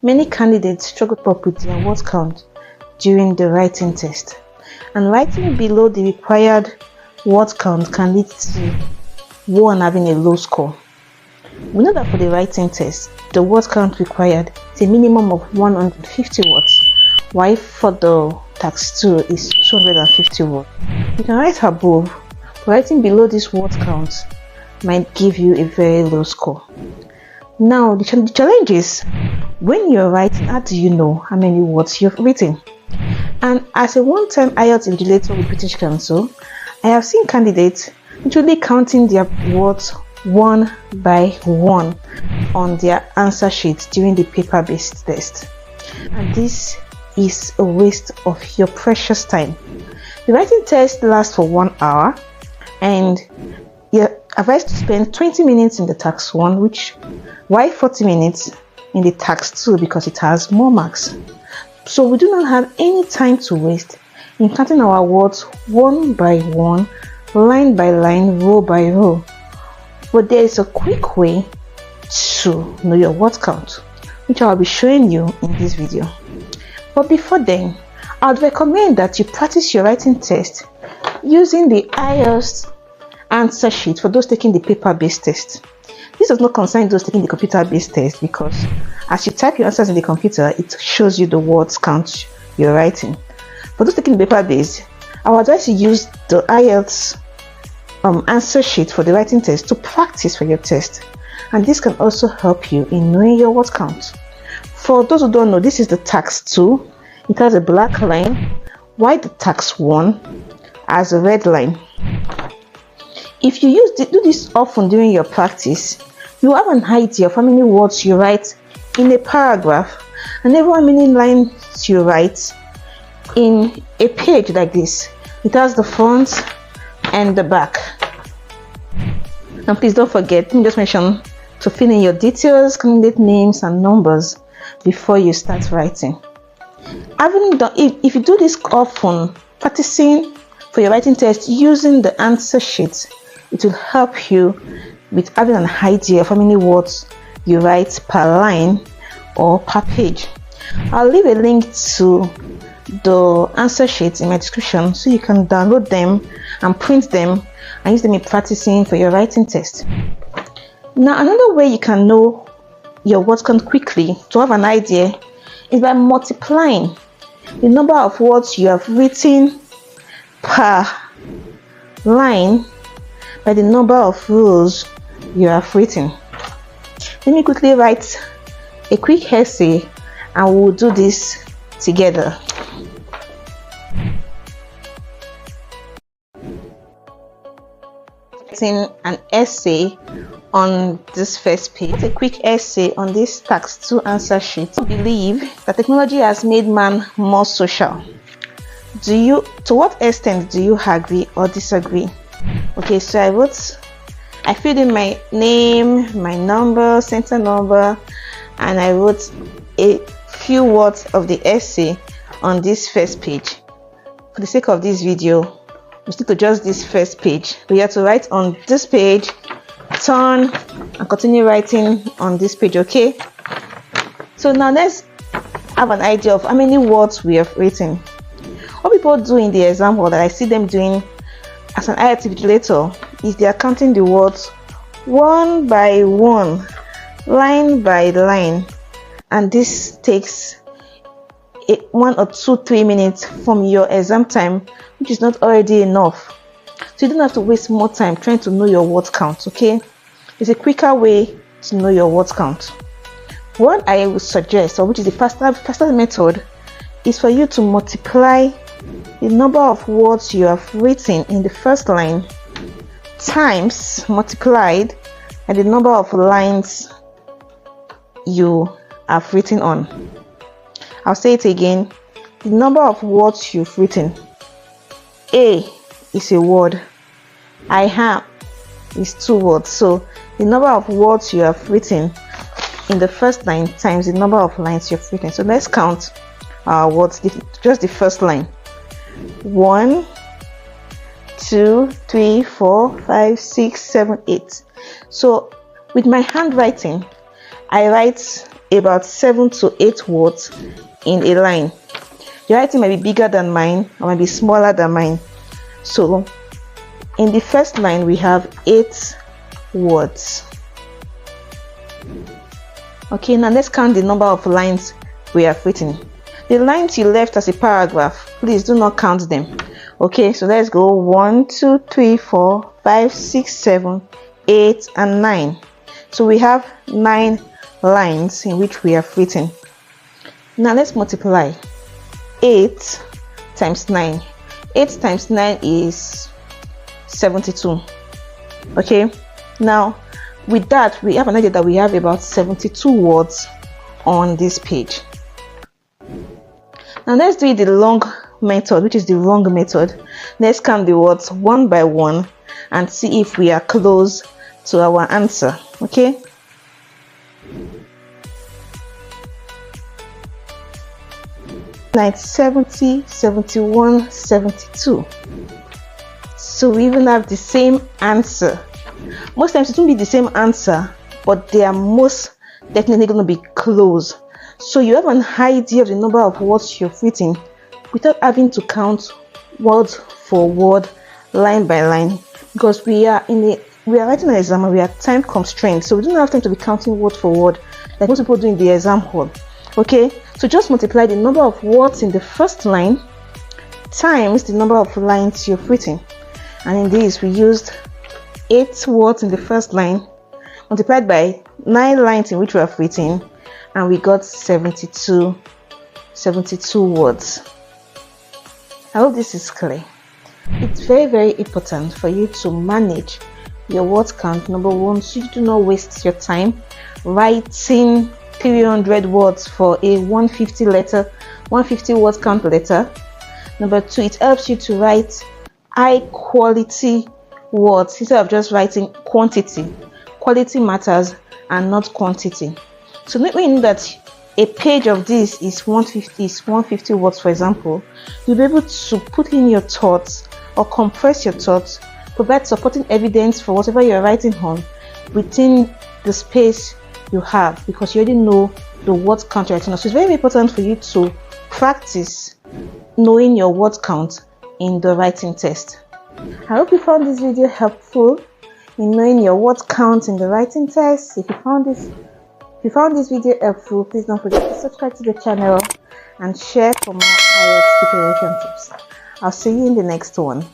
Many candidates struggle up with their word count during the writing test, and writing below the required word count can lead to one having a low score. We know that for the writing test, the word count required is a minimum of 150 words, while for the task 2 is 250 words. You can write above, but writing below this word count might give you a very low score. Now, the challenge is, when you're writing, how do you know how many words you've written? And as a one-time IELTS invigilator with British Council, I have seen candidates literally counting their words one by one on their answer sheets during the paper-based test. And this is a waste of your precious time. The writing test lasts for 1 hour, and you're advised to spend 20 minutes in the task 1, why 40 minutes in the task 2 because it has more marks. So we do not have any time to waste in counting our words one by one, line by line, row by row. But there is a quick way to know your word count, which I will be showing you in this video. But before then, I would recommend that you practice your writing test using the IELTS answer sheet for those taking the paper-based test. This does not concern those taking the computer-based test, because as you type your answers in the computer, it shows you the words count you're writing. For those taking the paper-based, I would advise you use the IELTS answer sheet for the writing test to practice for your test, and this can also help you in knowing your word count. For those who don't know, this is the task 2. It has a black line, while the task 1 has a red line. If you do this often during your practice, you have an idea of how many words you write in a paragraph, and every how many lines you write in a page like this. It has the front and the back. And please don't forget, let me just mention to fill in your details, candidate names and numbers before you start writing. If you do this often, practicing for your writing test using the answer sheet, it will help you with having an idea of how many words you write per line or per page. I'll leave a link to the answer sheets in my description so you can download them and print them and use them in practicing for your writing test. Now, another way you can know your word count quickly to have an idea is by multiplying the number of words you have written per line by the number of rows you have written. Let me quickly write a quick essay and we'll do this together. Writing an essay on this first page. A quick essay on this task 2 answer sheet. I believe that technology has made man more social. To what extent do you agree or disagree? Okay, so I filled in my name, my number, center number, and I wrote a few words of the essay on this first page. For the sake of this video, we stick to just this first page. We have to write on this page, turn, and continue writing on this page, okay? So now let's have an idea of how many words we have written. What people do in the example that I see them doing as an IELTS invigilator is they are counting the words one by one, line by line, and this takes 1 or 2, 3 minutes from your exam time, which is not already enough. So you don't have to waste more time trying to know your word count, okay? There's a quicker way to know your word count. What I would suggest, or which is the faster method, is for you to multiply the number of words you have written in the first line times multiplied by the number of lines you have written on. I'll say it again. The number of words you've written. A is a word. I am is 2 words. So the number of words you have written in the first line times the number of lines you've written. So let's count our words, just the first line. 1, 2, 3, 4, 5, 6, 7, 8. So with my handwriting, I write about 7 to 8 words in a line. Your writing might be bigger than mine or might be smaller than mine. So in the first line we have 8 words. Okay, now let's count the number of lines we have written. The lines you left as a paragraph, please do not count them. Okay, so let's go 1, 2, 3, 4, 5, 6, 7, 8 and 9. So we have 9 lines in which we have written. Now let's multiply 8 times 9. 8 times 9 is 72. Okay, now with that we have an idea that we have about 72 words on this page. Now let's do the long method, which is the wrong method. Let's count the words one by one and see if we are close to our answer. Okay, like 70, 71, 72. So we even have the same answer. Most times it won't be the same answer, but they are most definitely going to be close. So you have an idea of the number of words you've written without having to count word for word, line by line, because we are writing an exam and we are time constrained, so we don't have time to be counting word for word like most people do in the exam hall. Okay, so just multiply the number of words in the first line times the number of lines you've written, and in this we used 8 words in the first line multiplied by 9 lines in which we have written, and we got 72 words. I hope this is clear. It's very, very important for you to manage your word count. Number one, so you do not waste your time writing 300 words for a 150 word count letter. Number two, it helps you to write high quality words instead of just writing quantity. Quality matters and not quantity. So when you know that a page of this is 150 words, for example, you'll be able to put in your thoughts or compress your thoughts, provide supporting evidence for whatever you're writing on within the space you have, because you already know the word count you're writing on. So it's very important for you to practice knowing your word count in the writing test. I hope you found this video helpful in knowing your word count in the writing test. If you found this video helpful, please don't forget to subscribe to the channel and share for more IELTS preparation tips. I'll see you in the next one.